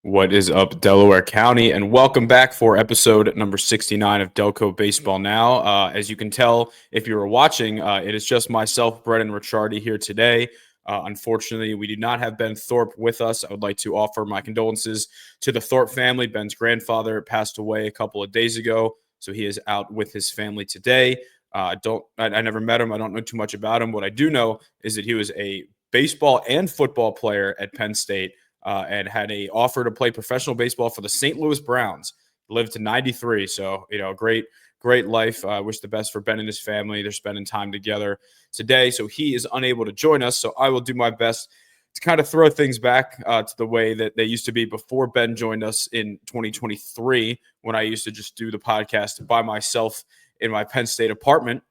What is up, Delaware County? And welcome back for episode number 69 of Delco Baseball Now. As you can tell, if you were watching, it is just myself, Brett, and Ricciardi here today. Unfortunately, we do not have Ben Thorpe with us. I would like to offer my condolences to the Thorpe family. Ben's grandfather passed away a couple of days ago, so he is out with his family today. I never met him. I don't know too much about him. What I do know is that he was a baseball and football player at Penn State. And had a offer to play professional baseball for the St. Louis Browns. Lived to 93, so great life. I wish the best for Ben and his family. They're spending time together today, so he is unable to join us. So I will do my best to kind of throw things back to the way that they used to be before Ben joined us in 2023, when I used to just do the podcast by myself in my Penn State apartment.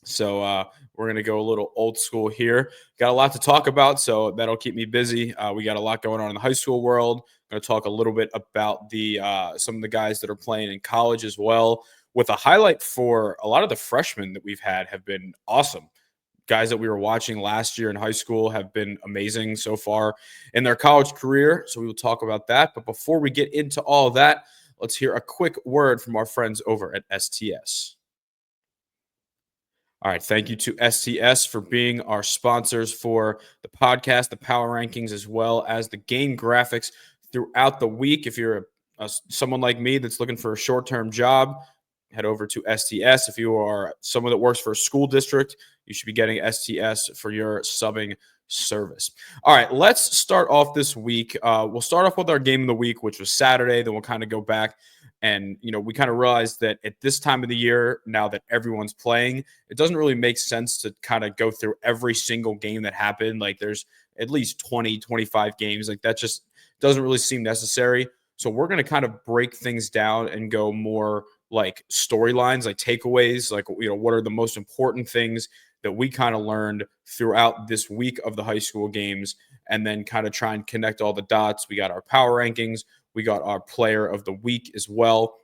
So we're going to go a little old school here. Got a lot to talk about, so that'll keep me busy. We got a lot going on in the high school world. Going to talk a little bit about the some of the guys that are playing in college as well, with a highlight for a lot of the freshmen that we've had have been awesome. Guys that we were watching last year in high school have been amazing so far in their college career, so we will talk about that. But before we get into all of that, let's hear a quick word from our friends over at STS. All right. Thank you to STS for being our sponsors for the podcast, the power rankings, as well as the game graphics throughout the week. If you're someone like me that's looking for a short-term job, head over to STS. If you are someone that works for a school district, you should be getting STS for your subbing service. All right. Let's start off this week. We'll start off with our game of the week, which was Saturday. Then we'll kind of go back. And, we kind of realized that at this time of the year, now that everyone's playing, it doesn't really make sense to kind of go through every single game that happened. Like there's at least 20, 25 games. Like that just doesn't really seem necessary. So we're going to kind of break things down and go more like storylines, like takeaways, like, what are the most important things that we kind of learned throughout this week of the high school games, and then kind of try and connect all the dots. We got our power rankings. We got our player of the week as well.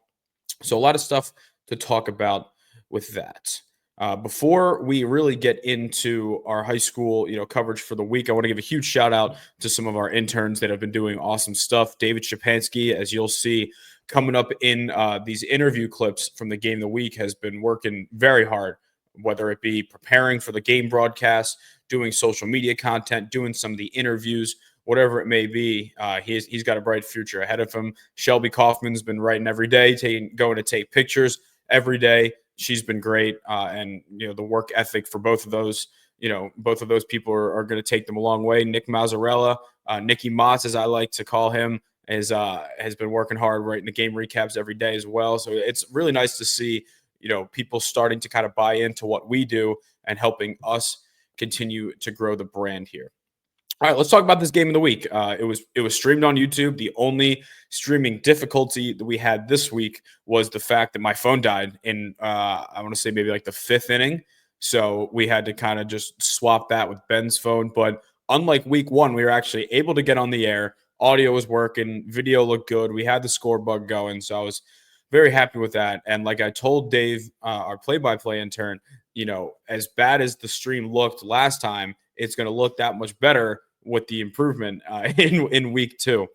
So a lot of stuff to talk about with that. Before we really get into our high school, coverage for the week, I want to give a huge shout out to some of our interns that have been doing awesome stuff. David Shapansky, as you'll see coming up in these interview clips from the game of the week, has been working very hard, whether it be preparing for the game broadcast, doing social media content, doing some of the interviews, whatever it may be. He's got a bright future ahead of him. Shelby Kaufman's been writing every day, going to take pictures every day. She's been great. And, the work ethic for both of those, both of those people are going to take them a long way. Nick Mazzarella, Nicky Motz, as I like to call him, has been working hard writing the game recaps every day as well. So it's really nice to see, people starting to kind of buy into what we do and helping us continue to grow the brand here. All right, let's talk about this game of the week. It was streamed on YouTube. The only streaming difficulty that we had this week was the fact that my phone died in, I want to say maybe like the fifth inning. So we had to kind of just swap that with Ben's phone. But unlike week one, we were actually able to get on the air. Audio was working. Video looked good. We had the score bug going. So I was very happy with that. And like I told Dave, our play-by-play intern, as bad as the stream looked last time, it's going to look that much better with the improvement in week two.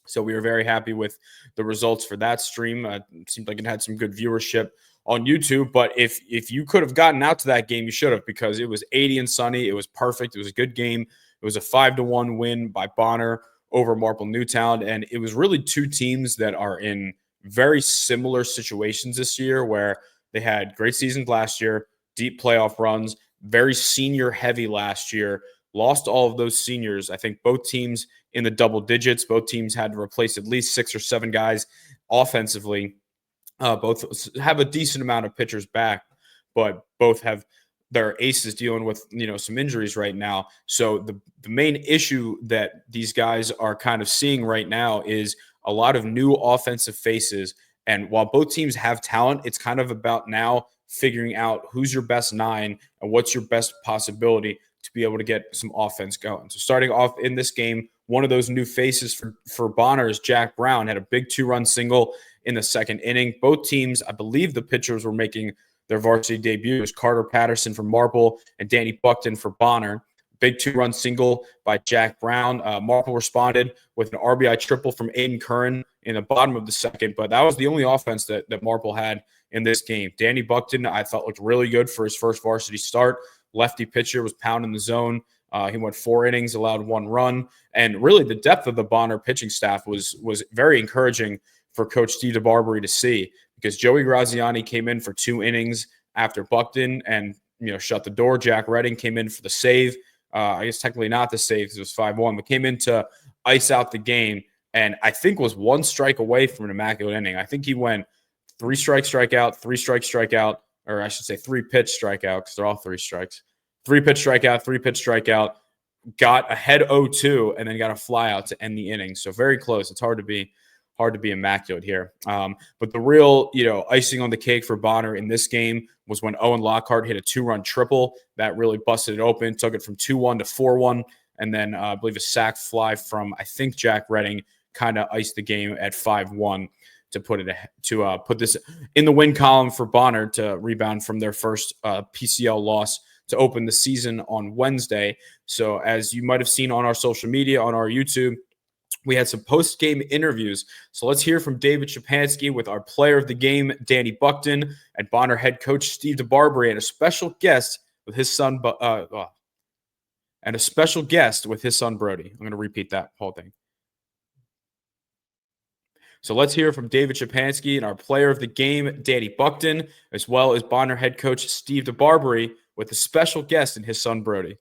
So we were very happy with the results for that stream. It seemed like it had some good viewership on YouTube. But if you could have gotten out to that game, you should have, because it was 80 and sunny. It was perfect. It was a good game. It was a 5-1 win by Bonner over Marple Newtown. And it was really two teams that are in very similar situations this year, where they had great seasons last year, deep playoff runs, very senior heavy last year, lost all of those seniors. I think both teams in the double digits. Both teams had to replace at least 6 or 7 guys offensively. Both have a decent amount of pitchers back, but both have their aces dealing with, some injuries right now. So the main issue that these guys are kind of seeing right now is a lot of new offensive faces. And while both teams have talent, it's kind of about now figuring out who's your best 9 and what's your best possibility to be able to get some offense going. So starting off in this game, one of those new faces for Bonner is Jack Brown. Had a big 2-run single in the second inning. Both teams, I believe the pitchers were making their varsity debuts. Carter Patterson for Marple and Danny Buckton for Bonner. big 2-run single by Jack Brown. Marple responded with an RBI triple from Aiden Curran in the bottom of the second, but that was the only offense that Marple had in this game. Danny Buckton, I thought, looked really good for his first varsity start. Lefty pitcher, was pounding the zone. He went 4 innings, allowed 1 run, and really the depth of the Bonner pitching staff was very encouraging for Coach Steve DeBarbery to see, because Joey Graziani came in for 2 innings after Buckton and shut the door. Jack Redding came in for the save. I guess technically not the save because it was 5-1, but came in to ice out the game, and I think was 1 strike away from an immaculate inning. I think he went 3 strike, strikeout, 3 strike, strikeout, or I should say 3 pitch strikeout because they're all 3 strikes. 3 pitch strikeout, 3 pitch strikeout, got ahead 0-2, and then got a fly out to end the inning. So very close. It's hard to be immaculate here. But the real, icing on the cake for Bonner in this game was when Owen Lockhart hit a 2-run triple that really busted it open, took it from 2-1 to 4-1, and then I believe a sac fly from, I think, Jack Redding kind of iced the game at 5-1 to put this in the win column for Bonner to rebound from their first PCL loss to open the season on Wednesday. So as you might have seen on our social media, on our YouTube, we had some post-game interviews. So let's hear from David Shapansky with our player of the game, Danny Buckton, and Bonner head coach Steve DeBarbery, and a special guest with his son, Brody. I'm going to repeat that whole thing. So let's hear from David Shapansky and our player of the game, Danny Buckton, as well as Bonner head coach Steve DeBarbery with a special guest and his son, Brody.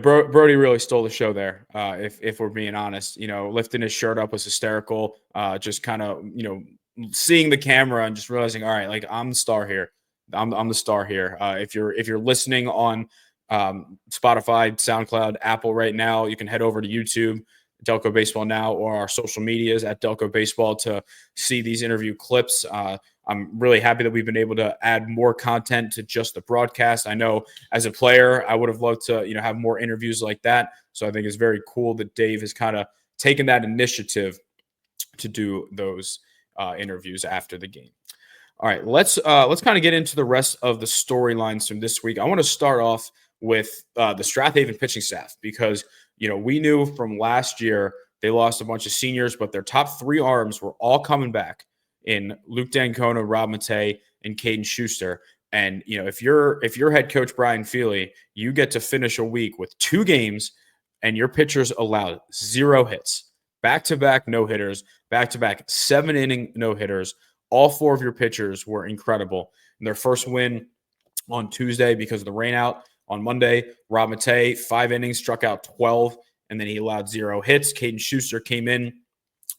Brody really stole the show there. If we're being honest, lifting his shirt up was hysterical. Just kind of, seeing the camera and just realizing, all right, like I'm the star here. I'm the star here. If you're listening on Spotify, SoundCloud, Apple right now, you can head over to YouTube, Delco Baseball Now, or our social medias at Delco Baseball to see these interview clips. I'm really happy that we've been able to add more content to just the broadcast. I know as a player, I would have loved to, have more interviews like that. So I think it's very cool that Dave has kind of taken that initiative to do those interviews after the game. All right, let's kind of get into the rest of the storylines from this week. I want to start off with the Strath Haven pitching staff because, we knew from last year they lost a bunch of seniors, but their top 3 arms were all coming back in Luke D'Ancona, Rob Matei, and Caden Schuster. And, if you're head coach Brian Feely, you get to finish a week with 2 games and your pitchers allowed 0 hits, back-to-back no-hitters, back-to-back 7-inning no-hitters. All 4 of your pitchers were incredible. In their first win on Tuesday because of the rainout. On Monday, Rob Matei, 5 innings, struck out 12, and then he allowed 0 hits. Caden Schuster came in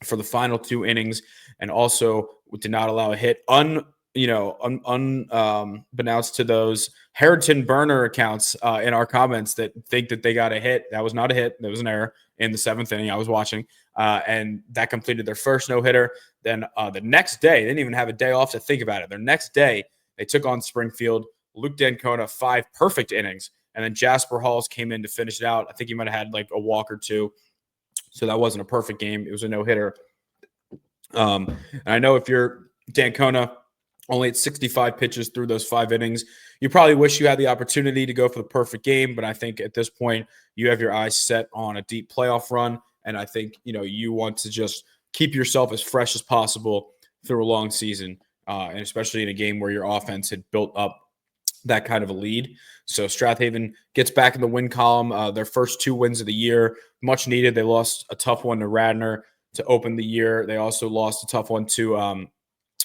for the final 2 innings and also did not allow a hit. Unbeknownst to those Harrington burner accounts in our comments that think that they got a hit. That was not a hit. That was an error in the 7th inning. I was watching, and that completed their first no-hitter. Then the next day, they didn't even have a day off to think about it. Their next day, they took on Springfield. Luke D'Ancona, 5 perfect innings, and then Jasper Halls came in to finish it out. I think he might have had like a walk or 2, so that wasn't a perfect game. It was a no-hitter. And I know if you're D'Ancona, only at 65 pitches through those 5 innings, you probably wish you had the opportunity to go for the perfect game, but I think at this point you have your eyes set on a deep playoff run, and I think you want to just keep yourself as fresh as possible through a long season, and especially in a game where your offense had built up that kind of a lead. So Strath Haven gets back in the win column. Their first 2 wins of the year, much needed. They lost a tough one to Radnor to open the year. They also lost a tough one to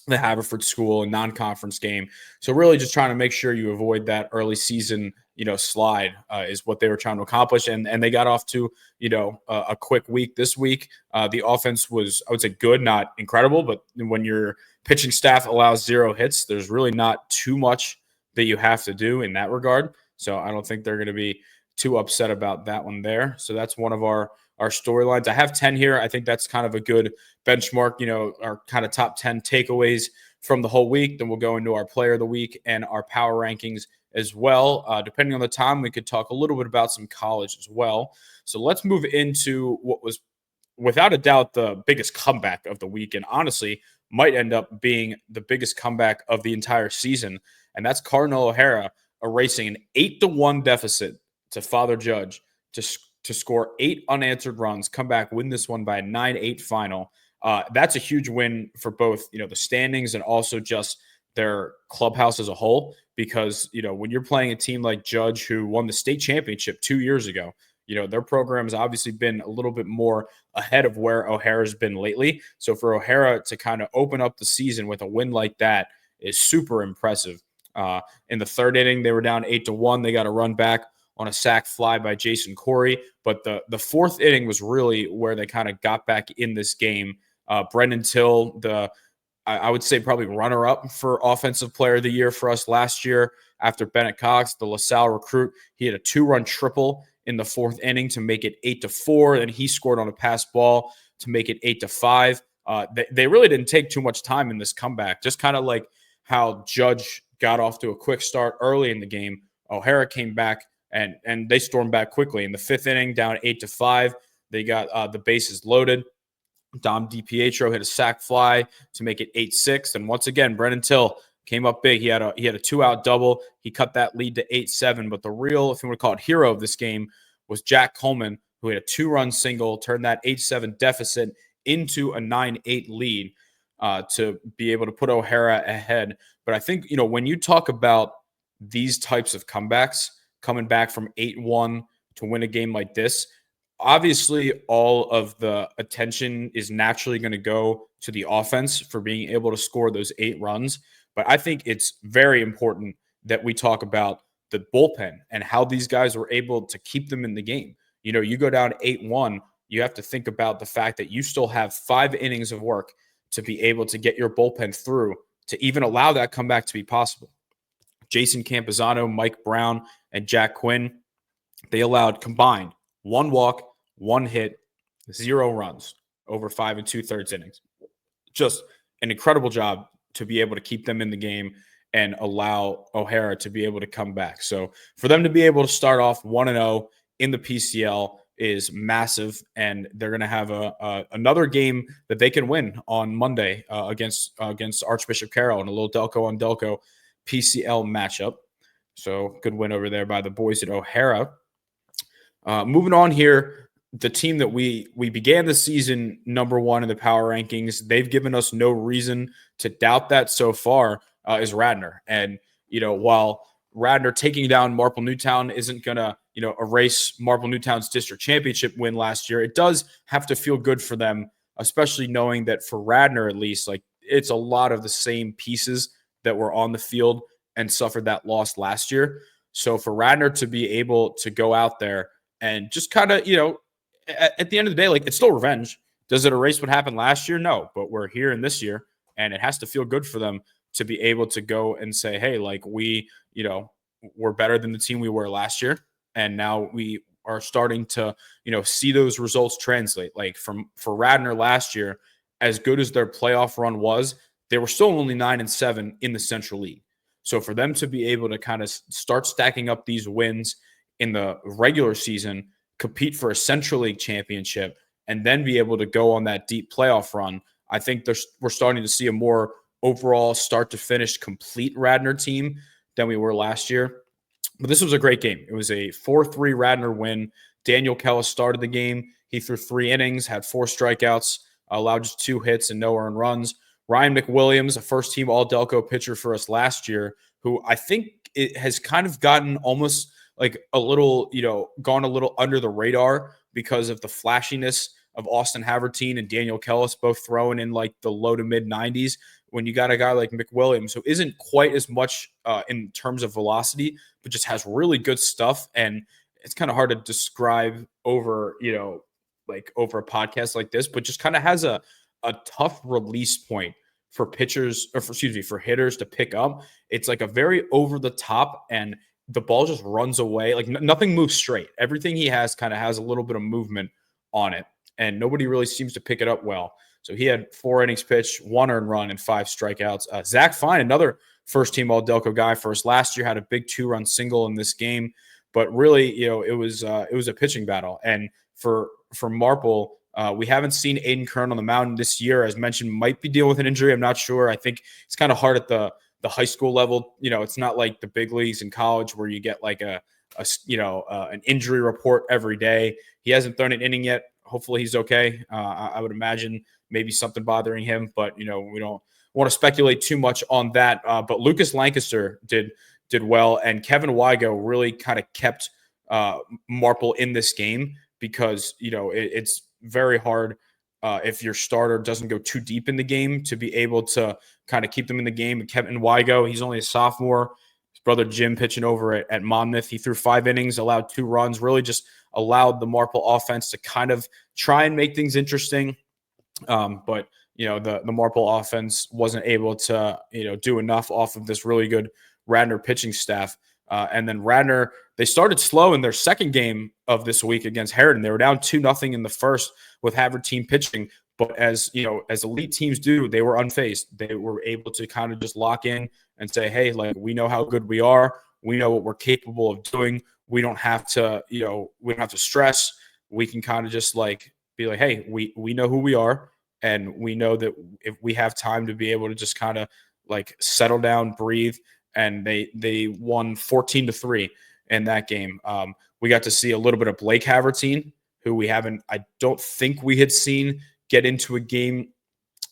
the Haverford school, a non-conference game. So really just trying to make sure you avoid that early season, slide is what they were trying to accomplish. And they got off to, a quick week this week. The offense was, I would say, good, not incredible, but when your pitching staff allows 0 hits, there's really not too much that you have to do in that regard. So I don't think they're going to be too upset about that one there. So that's one of our storylines. I have 10 here. I think that's kind of a good benchmark, our kind of top 10 takeaways from the whole week. Then we'll go into our player of the week and our power rankings as well. Depending on the time, we could talk a little bit about some college as well. So let's move into what was without a doubt the biggest comeback of the week, and honestly might end up being the biggest comeback of the entire season. And that's Cardinal O'Hara erasing an 8-1 deficit to Father Judge to score 8 unanswered runs, come back, win this one by a 9-8 final. That's a huge win for both, the standings and also just their clubhouse as a whole, because, when you're playing a team like Judge, who won the state championship 2 years ago, their program has obviously been a little bit more ahead of where O'Hara's been lately. So for O'Hara to kind of open up the season with a win like that is super impressive. In the third inning, they were down 8-1. They got a run back on a sac fly by Jason Corey. But the fourth inning was really where they kind of got back in this game. Brendan Till, I would say probably runner-up for Offensive Player of the Year for us last year after Bennett Cox, the LaSalle recruit. He had a 2-run triple in the fourth inning to make it 8-4. Then he scored on a pass ball to make it 8-5. They really didn't take too much time in this comeback, just kind of like how Judge got off to a quick start early in the game. O'Hara came back and they stormed back quickly. In the fifth inning, down 8-5, they got the bases loaded. Dom DiPietro hit a sac fly to make it 8-6. And once again, Brendan Till came up big. He had a 2-out double. He cut that lead to 8-7. But the real, if you want to call it, hero of this game was Jack Coleman, who had a 2-run single, turned that 8-7 deficit into a 9-8 lead to be able to put O'Hara ahead. But I think, when you talk about these types of comebacks, coming back from 8-1 to win a game like this, obviously all of the attention is naturally going to go to the offense for being able to score those 8 runs. But I think it's very important that we talk about the bullpen and how these guys were able to keep them in the game. You go down 8-1, you have to think about the fact that you still have 5 innings of work to be able to get your bullpen through to even allow that comeback to be possible. Jason Campuzano, Mike Brown, and Jack Quinn, they allowed combined 1 walk, 1 hit, 0 runs over 5 2/3 innings. Just an incredible job to be able to keep them in the game and allow O'Hara to be able to come back. So for them to be able to start off 1-0 in the PCL is massive, and they're going to have another game that they can win on Monday against Archbishop Carroll in a little Delco on Delco PCL matchup. So good win over there by the boys at O'Hara. Moving on here, the team that we began the season number 1 in the power rankings, they've given us no reason to doubt that so far, is Radnor. And, while Radnor taking down Marple Newtown isn't going to, erase Marple Newtown's district championship win last year, it does have to feel good for them, especially knowing that for Radnor, at least, like, it's a lot of the same pieces that were on the field and suffered that loss last year. So for Radnor to be able to go out there and just kind of, at the end of the day, like, it's still revenge. Does it erase what happened last year? No, but we're here in this year, and it has to feel good for them to be able to go and say, hey, like, we're better than the team we were last year. And now we are starting to, see those results translate. Like, for Radnor last year, as good as their playoff run was, they were still only 9-7 in the Central League. So for them to be able to kind of start stacking up these wins in the regular season, compete for a Central League championship, and then be able to go on that deep playoff run, I think we're starting to see a more overall start to finish complete Radnor team than we were last year. But this was a great game. It was a 4-3 Radnor win. Daniel Kellis started the game. He threw 3 innings, had 4 strikeouts, allowed just 2 hits and no earned runs. Ryan McWilliams, a first-team All-Delco pitcher for us last year, who I think it has kind of gotten almost like a little, gone a little under the radar because of the flashiness of Austin Havertine and Daniel Kellis both throwing in like the low to mid 90s. When you got a guy like McWilliams, who isn't quite as much in terms of velocity, but just has really good stuff. And it's kind of hard to describe over, over a podcast like this, but just kind of has a tough release point for pitchers, for hitters to pick up. It's like a very over the top, and the ball just runs away. Like nothing moves straight. Everything he has kind of has a little bit of movement on it, and nobody really seems to pick it up well. So he had 4 innings pitched, 1 earned run, and 5 strikeouts. Zach Fine, another first-team All-Delco guy for us last year, had a big 2-run single in this game. But really, it was a pitching battle. And for Marple, We haven't seen Aiden Kern on the mound this year, as mentioned, might be dealing with an injury. I'm not sure. I think it's kind of hard at the high school level. It's not like the big leagues in college where you get like an injury report every day. He hasn't thrown an inning yet. Hopefully he's okay. I would imagine maybe something bothering him, but we don't want to speculate too much on that. But Lucas Lancaster did well, and Kevin Wygo really kind of kept Marple in this game because it's very hard if your starter doesn't go too deep in the game to be able to kind of keep them in the game. Kevin Wygo, he's only a sophomore. His brother Jim pitching over at Monmouth. He threw 5 innings, allowed 2 runs, really just allowed the Marple offense to kind of try and make things interesting. But the Marple offense wasn't able to do enough off of this really good Radnor pitching staff. And then Radnor, they started slow in their second game of this week against Haverford. They were down 2-0 in the first with Haverford team pitching. But as elite teams do, they were unfazed. They were able to kind of just lock in and say, hey, like, we know how good we are. We know what we're capable of doing. We don't have to, we don't have to stress. We can kind of just be like, hey, we know who we are. And we know that if we have time to be able to just kind of settle down, breathe. And they won 14-3 in that game. We got to see a little bit of Blake Havertine, who I don't think we had seen get into a game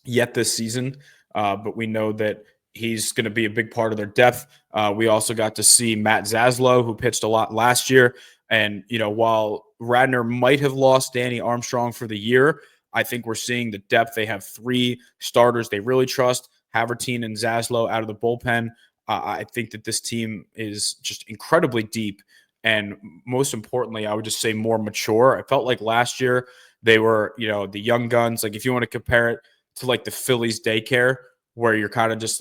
yet this season, but we know that he's going to be a big part of their depth. We also got to see Matt Zaslow, who pitched a lot last year. And, while Radnor might have lost Danny Armstrong for the year, I think we're seeing the depth. They have 3 starters they really trust, Havertine and Zaslow out of the bullpen. I think that this team is just incredibly deep. And most importantly, I would just say more mature. I felt like last year they were, the young guns. Like if you want to compare it to the Phillies daycare, where you're kind of just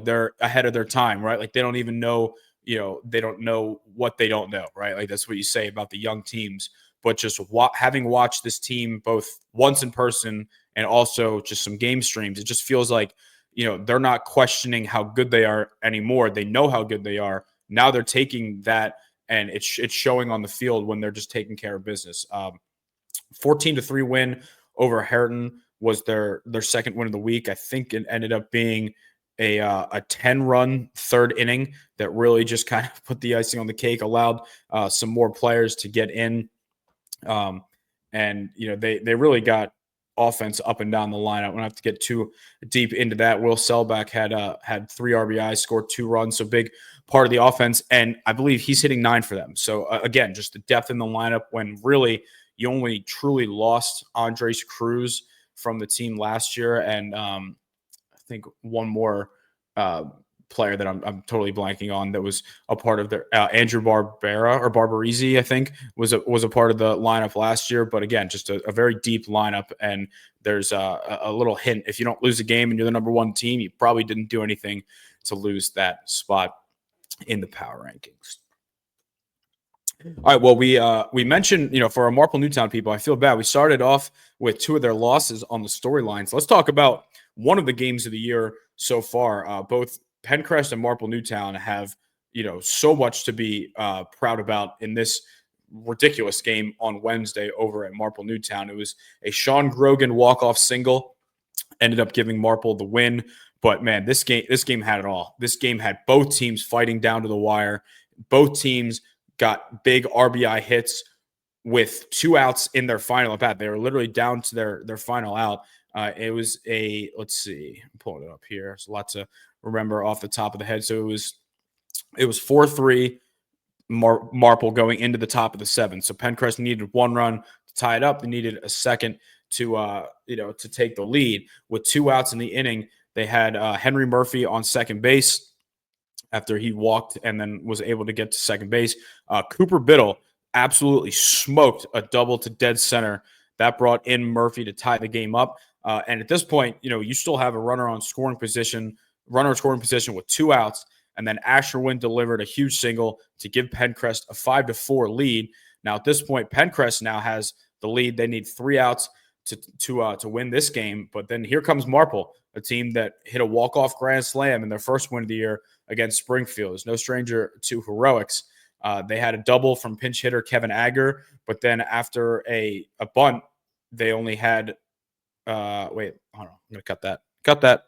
they're ahead of their time, right? Like they don't even know, they don't know what they don't know, right? Like that's what you say about the young teams. But just having watched this team both once in person and also just some game streams, it just feels like, they're not questioning how good they are anymore. They know how good they are. Now they're taking that, and it's showing on the field when they're just taking care of business. 14-3 win over Haverford was their second win of the week. I think it ended up being a 10-run third inning that really just kind of put the icing on the cake, allowed some more players to get in. And they really got offense up and down the line. I don't have to get too deep into that. Will Selbach had 3 RBIs, scored 2 runs, so big part of the offense. And I believe he's hitting 9 for them. So again, just the depth in the lineup when really you only truly lost Andres Cruz from the team last year, and I think one more player that I'm totally blanking on that was a part of their Andrew Barbera or Barbarese, I think was a part of the lineup last year. But again, just a very deep lineup. And there's a little hint. If you don't lose a game and you're the number 1 team, you probably didn't do anything to lose that spot in the power rankings. All right. Well, we mentioned, for our Marple Newtown people, I feel bad. We started off with 2 of their losses on the storylines. Let's talk about one of the games of the year so far. Both Pencrest and Marple Newtown have, so much to be proud about in this ridiculous game on Wednesday over at Marple Newtown. It was a Sean Grogan walk-off single, ended up giving Marple the win. But man, this game had it all. This game had both teams fighting down to the wire. Both teams got big RBI hits with 2 outs in their final at bat. They were literally down to their final out. It was let's see, I'm pulling it up here. There's a lot to remember off the top of the head. So it was 4-3 Marple going into the top of the 7th. So Pencrest needed 1 run to tie it up. They needed a second to take the lead. With 2 outs in the inning, they had Henry Murphy on second base after he walked and then was able to get to second base. Cooper Biddle absolutely smoked a double to dead center. That brought in Murphy to tie the game up. And at this point, you still have a runner in scoring position with 2 outs. And then Asher Wynn delivered a huge single to give Pencrest a 5-4 lead. Now, at this point, Pencrest now has the lead. They need 3 outs to win this game. But then here comes Marple, a team that hit a walk-off grand slam in their first win of the year against Springfield. It's no stranger to heroics. They had a double from pinch hitter Kevin Agger, but then after a bunt they only had wait, hold on, I'm gonna cut that.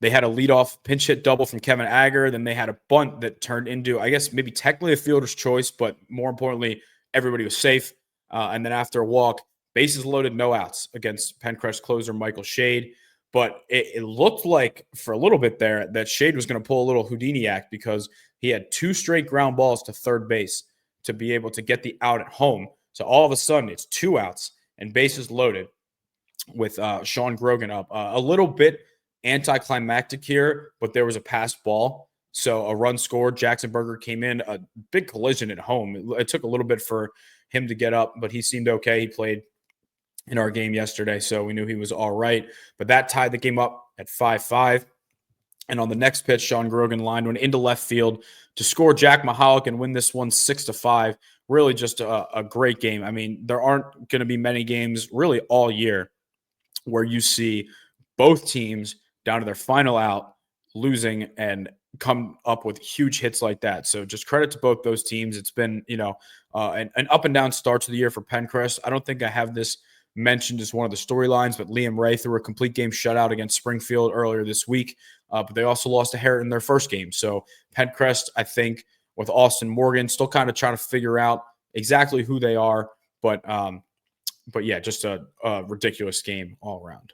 They had a leadoff pinch hit double from Kevin Agger. Then they had a bunt that turned into, I guess, maybe technically a fielder's choice, but more importantly, everybody was safe. And then after a walk, bases loaded, no outs against Pencrest closer Michael Shade. But it looked like for a little bit there that Shade was going to pull a little Houdini act because he had 2 straight ground balls to third base to be able to get the out at home. So all of a sudden, it's 2 outs and bases loaded with Sean Grogan up. A little bit anticlimactic here, but there was a passed ball. So a run scored. Jackson Berger came in, a big collision at home. It took a little bit for him to get up, but he seemed okay. He played in our game yesterday, so we knew he was all right. But that tied the game up at 5-5. And on the next pitch, Sean Grogan lined one into left field to score Jack Mahalik and win this one 6-5. Really just a great game. I mean, there aren't going to be many games really all year where you see both teams down to their final out losing and come up with huge hits like that. So just credit to both those teams. It's been, an up and down start to the year for Pencrest. I don't think I have this mentioned as one of the storylines, but Liam Ray threw a complete game shutout against Springfield earlier this week. But they also lost to Harrod in their first game. So Pencrest, I think, with Austin Morgan, still kind of trying to figure out exactly who they are. But yeah, just a ridiculous game all around.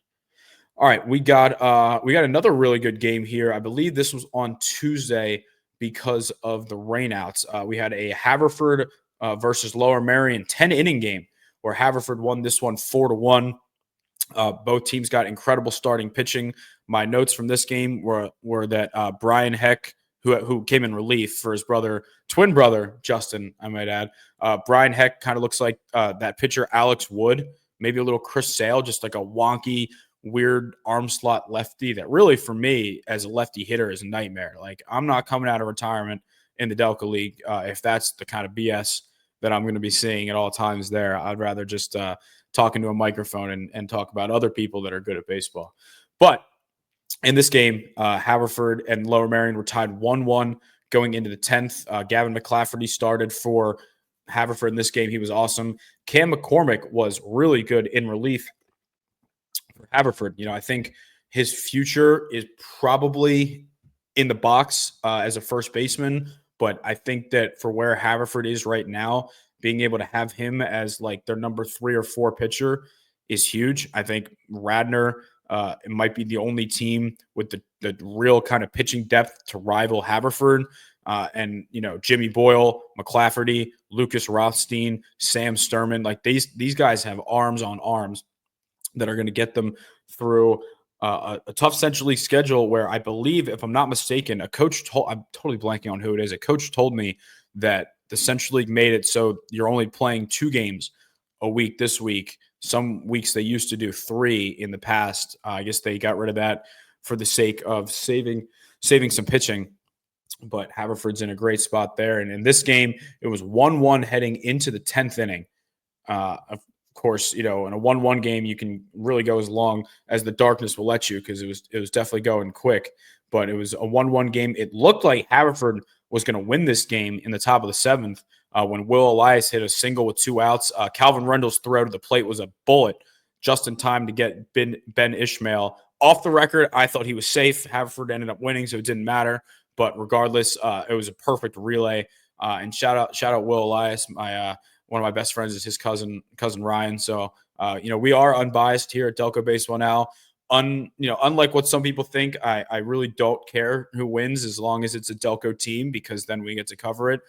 All right, we got another really good game here. I believe this was on Tuesday because of the rainouts. We had a Haverford versus Lower Merion 10-inning game where Haverford won this one 4-1. Both teams got incredible starting pitching. My notes from this game were that Brian Heck, who came in relief for his twin brother Justin, I might add. Brian Heck kind of looks like that pitcher Alex Wood, maybe a little Chris Sale, just like a wonky, weird arm slot lefty that really, for me, as a lefty hitter, is a nightmare. Like, I'm not coming out of retirement in the Delco League if that's the kind of BS that I'm going to be seeing at all times there. I'd rather just talk into a microphone and talk about other people that are good at baseball. But in this game, Haverford and Lower Merion were tied 1-1 going into the 10th. Gavin McClafferty started for Haverford in this game. He was awesome. Cam McCormick was really good in relief for Haverford. I think his future is probably in the box as a first baseman, but I think that for where Haverford is right now, being able to have him as like their number 3 or 4 pitcher is huge. I think Radnor it might be the only team with the real kind of pitching depth to rival Haverford. And Jimmy Boyle, McClafferty, Lucas Rothstein, Sam Sturman, like these guys have arms on arms that are going to get them through a tough Central League schedule where I believe, if I'm not mistaken, I'm totally blanking on who it is. A coach told me that the Central League made it so you're only playing 2 games a week this week. Some weeks they used to do 3 in the past. I guess they got rid of that for the sake of saving some pitching. But Haverford's in a great spot there. And in this game, it was 1-1 heading into the 10th inning. Of course, in a 1-1 game, you can really go as long as the darkness will let you because it was definitely going quick. But it was a 1-1 game. It looked like Haverford was going to win this game in the top of the 7th when Will Elias hit a single with 2 outs. Calvin Rendell's throw to the plate was a bullet just in time to get Ben Ishmael off the record. I thought he was safe. Haverford ended up winning, so it didn't matter. But regardless, it was a perfect relay. And shout out Will Elias. One of my best friends is his cousin Ryan. So we are unbiased here at Delco Baseball Now. Unlike what some people think, I really don't care who wins as long as it's a Delco team because then we get to cover it.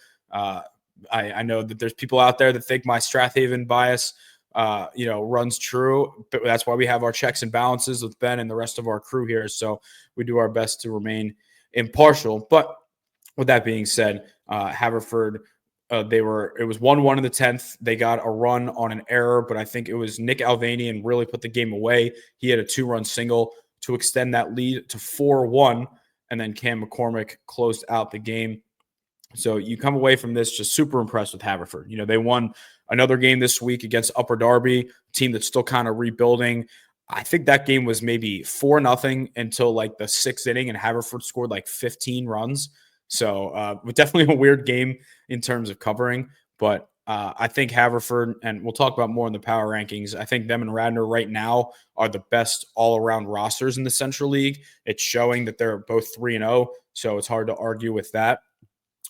I know that there's people out there that think my Strath Haven bias runs true, but that's why we have our checks and balances with Ben and the rest of our crew here. So we do our best to remain impartial. But with that being said, Haverford, it was 1-1 in the 10th. They got a run on an error, but I think it was Nick Alvanian really put the game away. He had a 2-run single to extend that lead to 4-1, and then Cam McCormick closed out the game. So you come away from this just super impressed with Haverford. They won another game this week against Upper Darby, a team that's still kind of rebuilding. I think that game was maybe 4-0 until like the 6th inning, and Haverford scored like 15 runs. So definitely a weird game in terms of covering. But I think Haverford, and we'll talk about more in the power rankings. I think them and Radnor right now are the best all-around rosters in the Central League. It's showing that they're both 3-0, so it's hard to argue with that.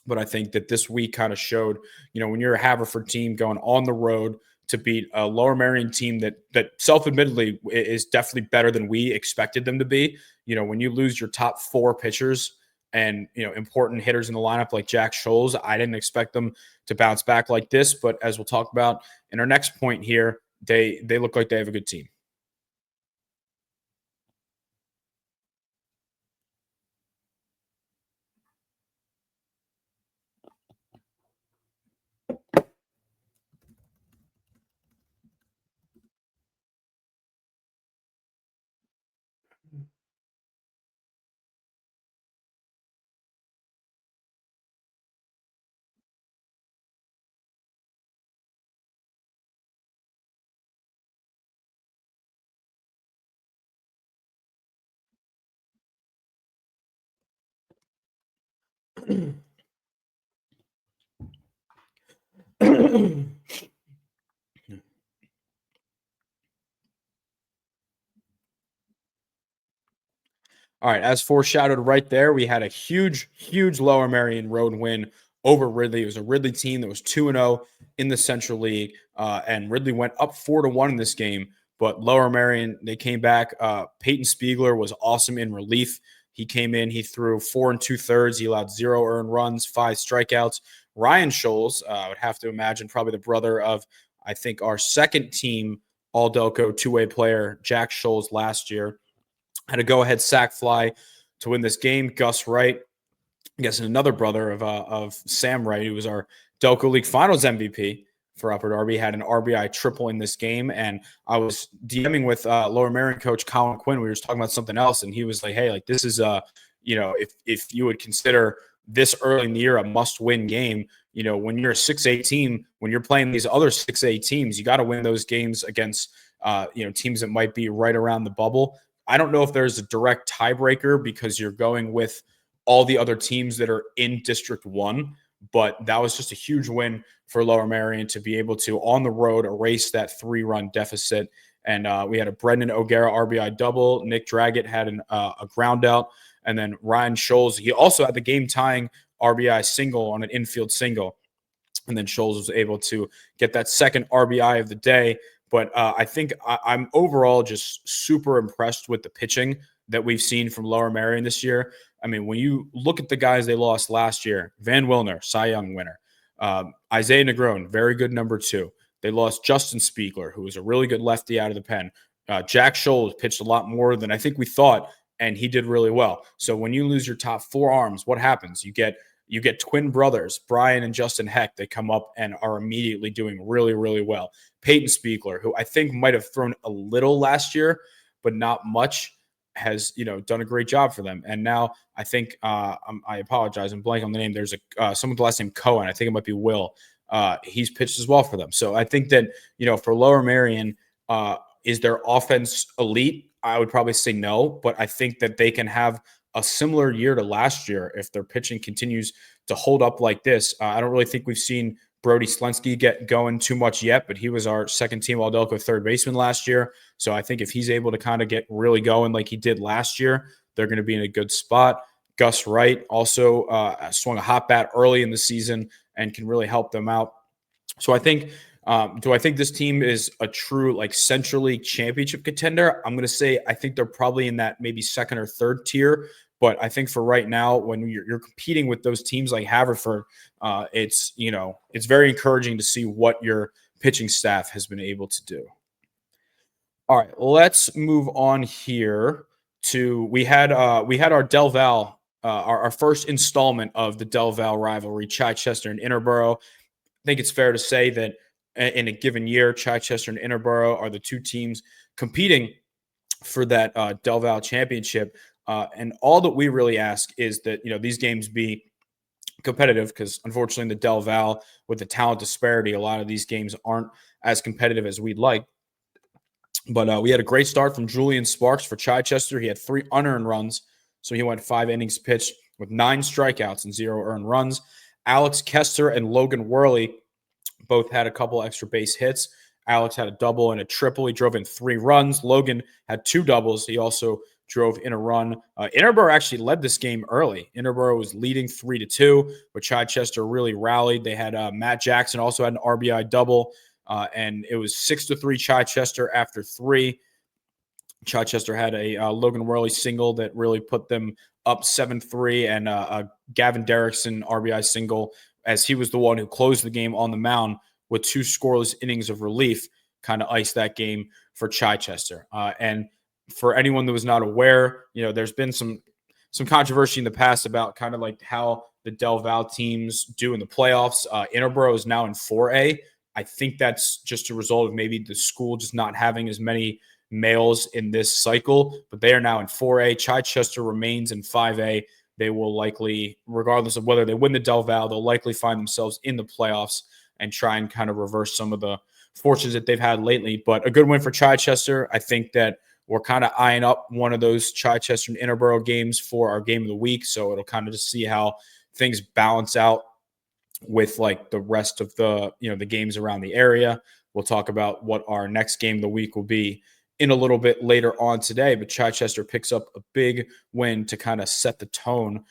But I think that this week kind of showed, when you're a Haverford team going on the road to beat a Lower Merion team that self-admittedly is definitely better than we expected them to be. When you lose your top four pitchers and important hitters in the lineup like Jack Scholes, I didn't expect them to bounce back like this. But as we'll talk about in our next point here, they look like they have a good team. All right, as foreshadowed right there, we had a huge, huge Lower Merion road win over Ridley. It was a Ridley team that was 2-0 in the Central League, and Ridley went up 4-1 in this game. But Lower Merion, they came back. Peyton Spiegler was awesome in relief. He came in, he threw 4 2/3. He allowed 0 earned runs, 5 strikeouts. Ryan Scholes, I would have to imagine, probably the brother of, I think, our second team All Delco two-way player, Jack Scholes, last year. Had a go-ahead sac fly to win this game. Gus Wright, I guess another brother of Sam Wright, who was our Delco League Finals MVP for Upper Darby, had an RBI triple in this game. And I was DMing with Lower Merion coach Colin Quinn. We were just talking about something else, and he was like, "Hey, like this is if you would consider this early in the year a must-win game, when you're a 6A team, when you're playing these other 6A teams, you got to win those games against teams that might be right around the bubble." I don't know if there's a direct tiebreaker because you're going with all the other teams that are in District 1, but that was just a huge win for Lower Merion to be able to, on the road, erase that 3-run deficit. And we had a Brendan O'Gara RBI double. Nick Draggett had a ground out. And then Ryan Scholes, he also had the game-tying RBI single on an infield single. And then Scholes was able to get that second RBI of the day. But I think I'm overall just super impressed with the pitching that we've seen from Lower Merion this year. I mean, when you look at the guys they lost last year, Van Wilner, Cy Young winner, Isaiah Negron, very good number 2. They lost Justin Spiegler, who was a really good lefty out of the pen. Jack Scholes pitched a lot more than I think we thought, and he did really well. So when you lose your top 4 arms, what happens? You get twin brothers, Brian and Justin Heck. They come up and are immediately doing really, really well. Peyton Spiegler, who I think might have thrown a little last year, but not much, has done a great job for them. And now I think I apologize, I'm blanking on the name. There's someone with the last name Cohen. I think it might be Will. He's pitched as well for them. So I think that for Lower Merion, is their offense elite? I would probably say no, but I think that they can have a similar year to last year if their pitching continues to hold up like this. I don't really think we've seen Brody Slensky get going too much yet, but he was our second team All Delco third baseman last year. So I think if he's able to kind of get really going like he did last year, they're going to be in a good spot. Gus Wright also swung a hot bat early in the season and can really help them out. So I think do I think this team is a true Central League championship contender? I'm going to say I think they're probably in that maybe second or third tier. But I think for right now, when you're competing with those teams like Haverford, it's very encouraging to see what your pitching staff has been able to do. All right, let's move on here to we had our Del Val, our first installment of the Del Val rivalry, Chichester and Interborough. I think it's fair to say that in a given year, Chichester and Interborough are the two teams competing for that Del Val championship. And all that we really ask is that, these games be competitive, because unfortunately in the Del Val, with the talent disparity, a lot of these games aren't as competitive as we'd like. But we had a great start from Julian Sparks for Chichester. He had 3 unearned runs, so he went 5 innings pitched with 9 strikeouts and 0 earned runs. Alex Kester and Logan Worley both had a couple extra base hits. Alex had a double and a triple. He drove in 3 runs. Logan had 2 doubles. He also drove in a run. Interborough actually led this game early. Interborough was leading 3-2, but Chichester really rallied. They had Matt Jackson also had an RBI double, and it was 6-3 Chichester after 3. Chichester had a Logan Worley single that really put them up 7-3, and a Gavin Derrickson RBI single, as he was the one who closed the game on the mound with 2 scoreless innings of relief, kind of iced that game for Chichester. And for anyone that was not aware, there's been some controversy in the past about kind of like how the Del Val teams do in the playoffs. Interborough is now in 4A. I think that's just a result of maybe the school just not having as many males in this cycle, but they are now in 4A. Chichester remains in 5A. They will likely, regardless of whether they win the Del Val, they'll likely find themselves in the playoffs and try and kind of reverse some of the fortunes that they've had lately. But a good win for Chichester. I think that we're kind of eyeing up one of those Chichester and Interborough games for our game of the week. So it'll kind of just see how things balance out with like the rest of the, the games around the area. We'll talk about what our next game of the week will be in a little bit later on today, but Chichester picks up a big win to kind of set the tone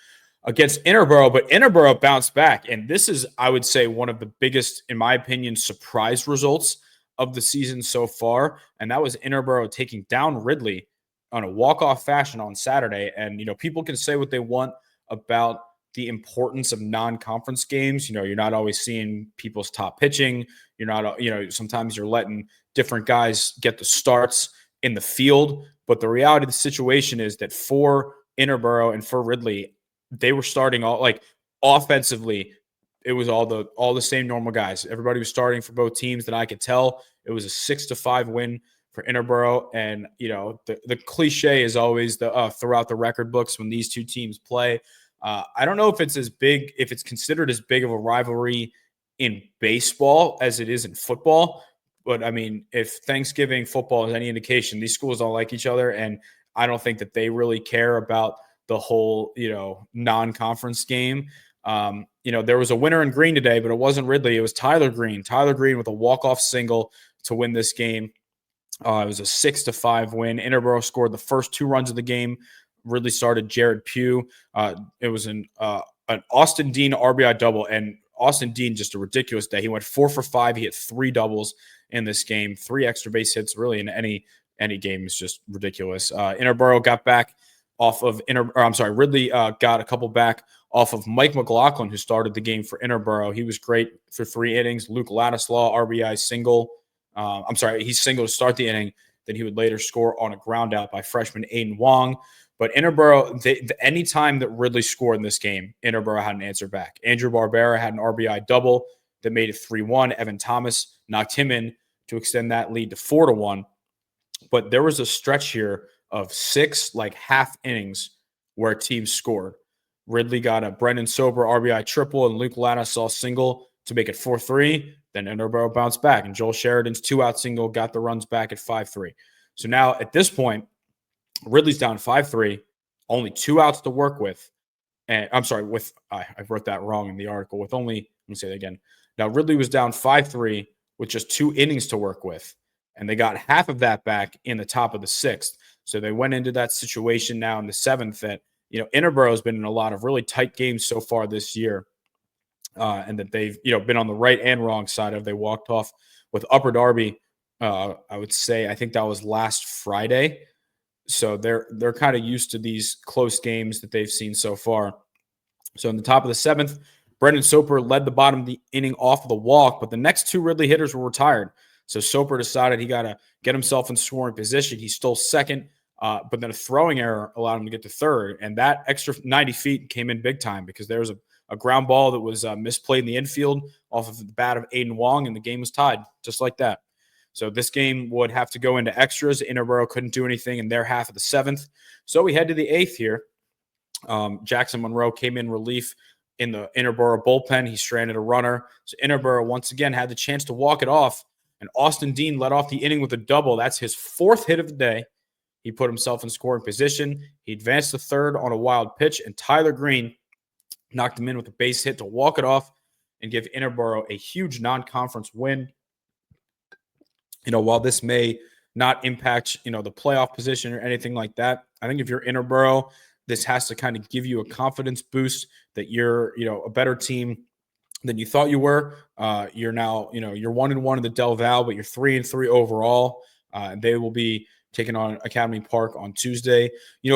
against Interborough, but Interborough bounced back. And this is, I would say, one of the biggest, in my opinion, surprise results of the season so far. And that was Interborough taking down Ridley on a walk-off fashion on Saturday. And, people can say what they want about the importance of non-conference games. You're not always seeing people's top pitching. You're not, sometimes you're letting different guys get the starts in the field. But the reality of the situation is that for Interborough and for Ridley, they were starting all like offensively. It was all the same normal guys. Everybody was starting for both teams that I could tell. It was a 6-5 win for Interborough. And, the cliche is always throughout the record books when these two teams play. I don't know if it's considered as big of a rivalry in baseball as it is in football. But I mean, if Thanksgiving football is any indication, these schools don't like each other. And I don't think that they really care about the whole, non-conference game. There was a winner in green today, but it wasn't Ridley. It was Tyler Green. Tyler Green with a walk-off single to win this game. It was a 6-5 win. Interborough scored the first 2 runs of the game. Ridley started Jared Pugh. It was an Austin Dean RBI double, and Austin Dean just a ridiculous day. He went 4 for 5. He hit 3 doubles in this game, 3 extra base hits. Really, in any game is just ridiculous. Interborough got back off of Ridley got a couple back off of Mike McLaughlin, who started the game for Interborough. He was great for 3 innings. Luke Ladislaw RBI single. He singled to start the inning. Then he would later score on a ground out by freshman Aiden Wong. But Interborough, any time that Ridley scored in this game, Interborough had an answer back. Andrew Barbera had an RBI double that made it 3-1. Evan Thomas knocked him in to extend that lead to 4-1. But there was a stretch here of 6 half innings where teams scored. Ridley got a Brendan Sober RBI triple and Luke Ladislaw single to make it 4-3. Then Interborough bounced back, and Joel Sheridan's 2-out single got the runs back at 5-3. So now at this point, Ridley's down 5-3, only 2 outs to work with. And I wrote that wrong in the article. Let me say that again. Now Ridley was down 5-3 with just 2 innings to work with, and they got half of that back in the top of the 6th. So they went into that situation now in the 7th that, Interborough has been in a lot of really tight games so far this year, and that they've, been on the right and wrong side of. They walked off with Upper Darby, I would say, I think that was last Friday. So they're kind of used to these close games that they've seen so far. So in the top of the 7th, Brendan Soper led the bottom of the inning off of the walk, but the next 2 Ridley hitters were retired. So Soper decided he got to get himself in scoring position. He stole second, but then a throwing error allowed him to get to third. And that extra 90 feet came in big time because there was a ground ball that was misplayed in the infield off of the bat of Aiden Wong, and the game was tied just like that. So this game would have to go into extras. Interborough couldn't do anything in their half of the 7th. So we head to the 8th here. Jackson Monroe came in relief in the Interborough bullpen. He stranded a runner. So Interborough once again had the chance to walk it off. And Austin Dean led off the inning with a double. That's his 4th hit of the day. He put himself in scoring position. He advanced to third on a wild pitch, and Tyler Green knocked him in with a base hit to walk it off and give Interborough a huge non-conference win. While this may not impact, the playoff position or anything like that, I think if you're Interborough, this has to kind of give you a confidence boost that you're, a better team than you thought you were. You're now, you're 1-1 in the Del Val, but you're 3-3 overall. They will be taking on Academy Park on Tuesday.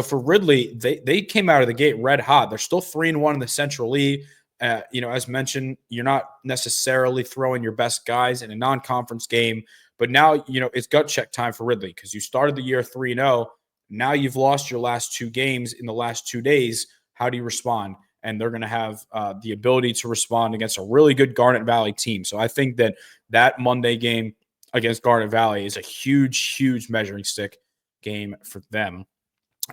For Ridley, they came out of the gate red hot. They're still 3-1 in the Central League. As mentioned, you're not necessarily throwing your best guys in a non-conference game, but now, it's gut check time for Ridley because you started the year 3-0. Now you've lost your last 2 games in the last 2 days. How do you respond? And they're going to have the ability to respond against a really good Garnet Valley team. So I think that Monday game against Garnet Valley is a huge, huge measuring stick game for them.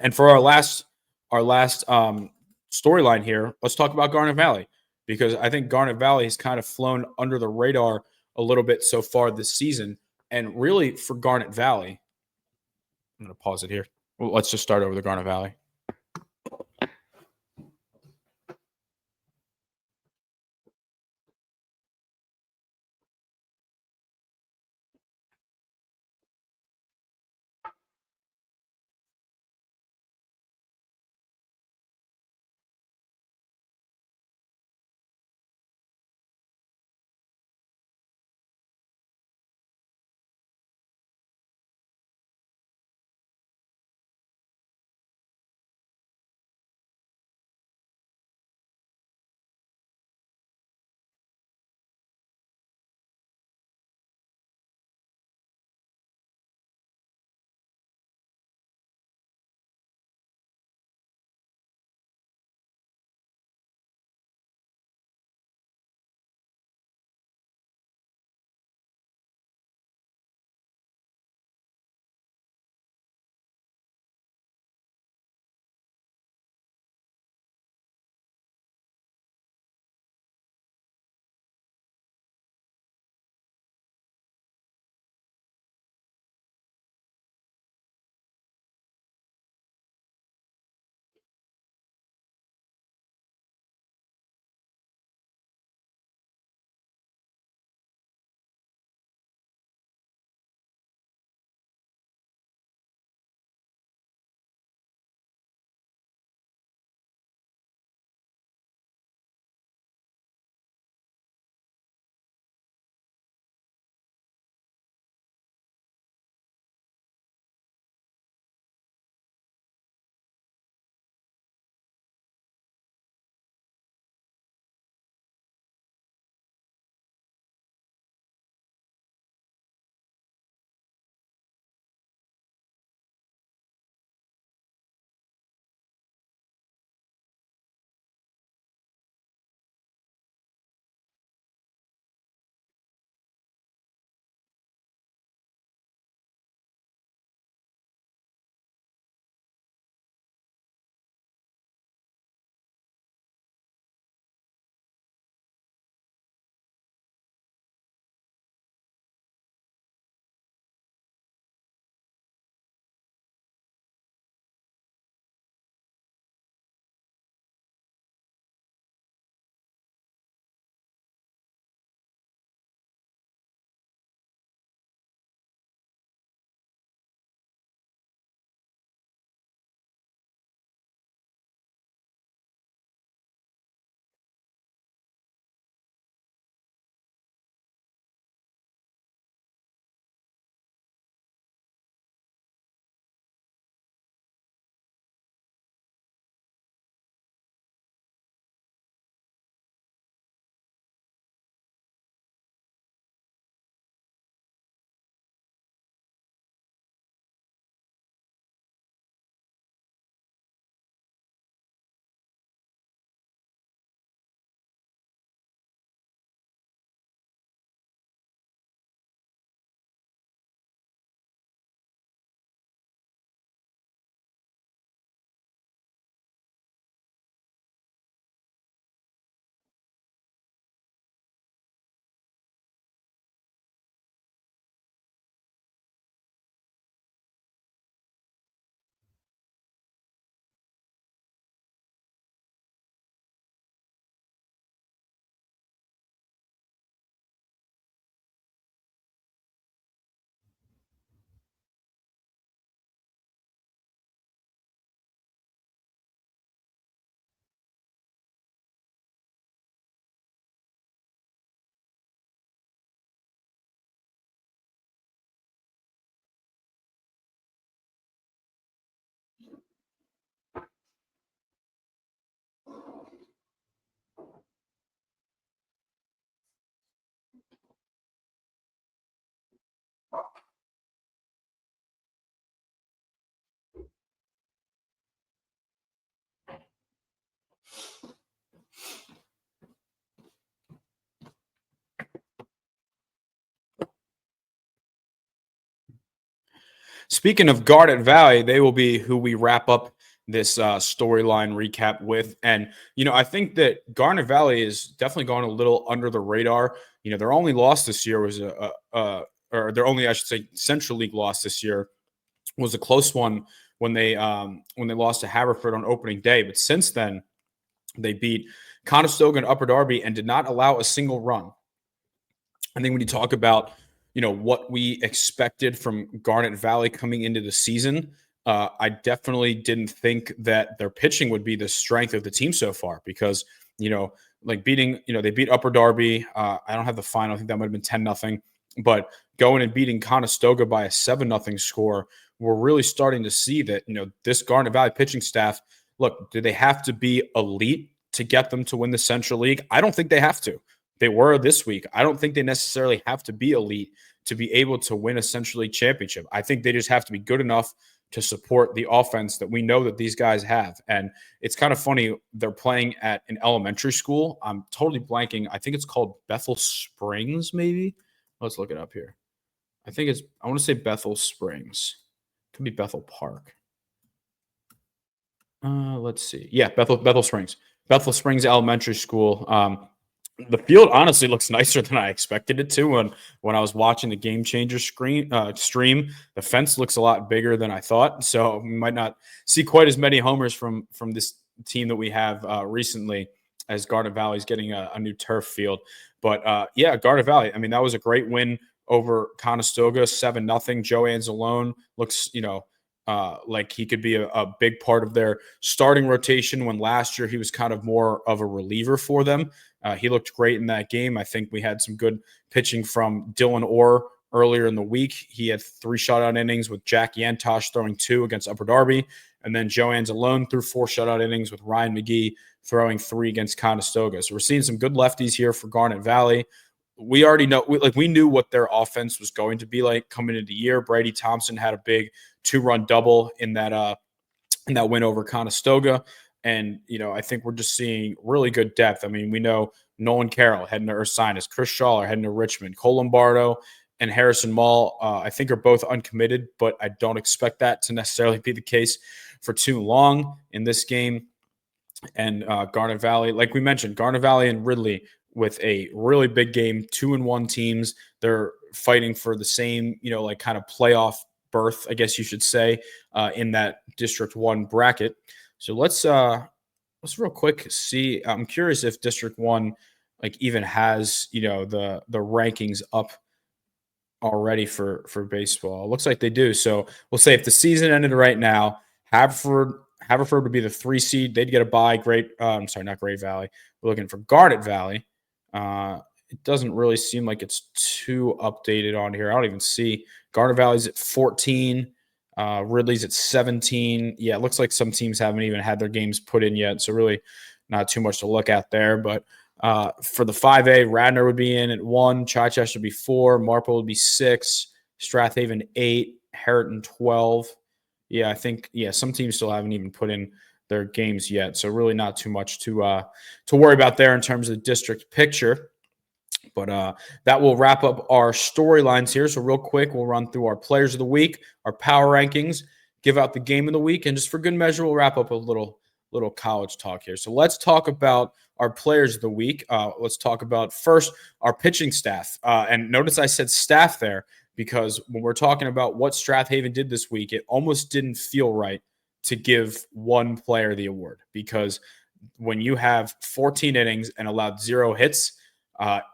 And for our last storyline here, let's talk about Garnet Valley, because I think Garnet Valley has kind of flown under the radar a little bit so far this season. And really for Garnet Valley, I'm going to pause it here. Well, let's just start over the Garnet Valley. Speaking of Garnet Valley, they will be who we wrap up this storyline recap with. And, I think that Garnet Valley is definitely gone a little under the radar. Their only loss this year was or their only, I should say, Central League loss this year was a close one when they lost to Haverford on opening day. But since then, they beat Conestoga and Upper Darby and did not allow a single run. I think when you talk about, what we expected from Garnet Valley coming into the season, I definitely didn't think that their pitching would be the strength of the team so far because, like beating, they beat Upper Darby. I don't have the final. I think that might have been 10-0, but going and beating Conestoga by a 7-0 score, we're really starting to see that, this Garnet Valley pitching staff, look, do they have to be elite to get them to win the Central League? I don't think they have to. They were this week. I don't think they necessarily have to be elite to be able to win a Central League championship. I think they just have to be good enough to support the offense that we know that these guys have. And it's kind of funny. They're playing at an elementary school. I'm totally blanking. I think it's called Bethel Springs, maybe. Let's look it up here. I want to say Bethel Springs. It could be Bethel Park. Let's see. Yeah, Bethel Springs. Bethel Springs Elementary School. The field honestly looks nicer than I expected it to when I was watching the Game Changer stream. The fence looks a lot bigger than I thought, so we might not see quite as many homers from this team that we have recently as Garnet Valley's getting a new turf field. But yeah, Garnet Valley. I mean, that was a great win over Conestoga, 7-0. Joe Anzalone looks, like he could be a big part of their starting rotation when last year he was kind of more of a reliever for them. He looked great in that game. I think we had some good pitching from Dylan Orr earlier in the week. He had 3 shutout innings with Jack Yantosh throwing 2 against Upper Darby. And then Joe Anzalone threw 4 shutout innings with Ryan McGee throwing 3 against Conestoga. So we're seeing some good lefties here for Garnet Valley. We already know, we knew what their offense was going to be like coming into the year. Brady Thompson had a big 2-run double in that win over Conestoga. And, I think we're just seeing really good depth. I mean, we know Nolan Carroll heading to Ursinus, Chris Schaller heading to Richmond, Cole Lombardo and Harrison Mall, I think are both uncommitted, but I don't expect that to necessarily be the case for too long in this game. And Garnet Valley, like we mentioned, Garnet Valley and Ridley with a really big game, 2-1 teams. They're fighting for the same, kind of playoff berth, I guess you should say, in that District 1 bracket. So let's real quick see. I'm curious if District 1 even has, the rankings up already for baseball. It looks like they do. So we'll say if the season ended right now, Haverford would be the 3 seed. They'd get a bye. Not Great Valley. We're looking for Garnet Valley. It doesn't really seem like it's too updated on here. I don't even see Garnet Valley's at 14. Ridley's at 17. Yeah, it looks like some teams haven't even had their games put in yet. So really not too much to look at there. But for the 5A, Radnor would be in at 1. Chichester would be 4. Marple would be 6. Strath Haven 8. Harriton 12. Yeah, I think, some teams still haven't even put in their games yet. So really not too much to worry about there in terms of the district picture. But that will wrap up our storylines here. So real quick, we'll run through our players of the week, our power rankings, give out the game of the week, and just for good measure, we'll wrap up a little college talk here. So let's talk about our players of the week. Let's talk about first our pitching staff. And notice I said staff there because when we're talking about what Strath Haven did this week, it almost didn't feel right to give one player the award because when you have 14 innings and allowed 0 hits,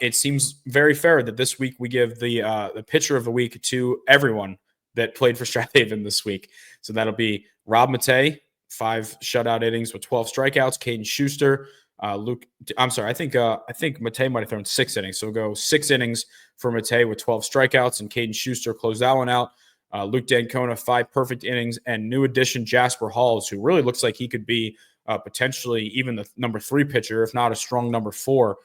it seems very fair that this week we give the pitcher of the week to everyone that played for Strath Haven this week. So that'll be Rob Matei, 5 shutout innings with 12 strikeouts. Caden Schuster, I think Matei might have thrown 6 innings. So we'll go 6 innings for Matei with 12 strikeouts, and Caden Schuster closed that one out. Luke Dancona, 5 perfect innings, and new addition Jasper Halls, who really looks like he could be potentially even the number 3 pitcher, if not a strong number 4,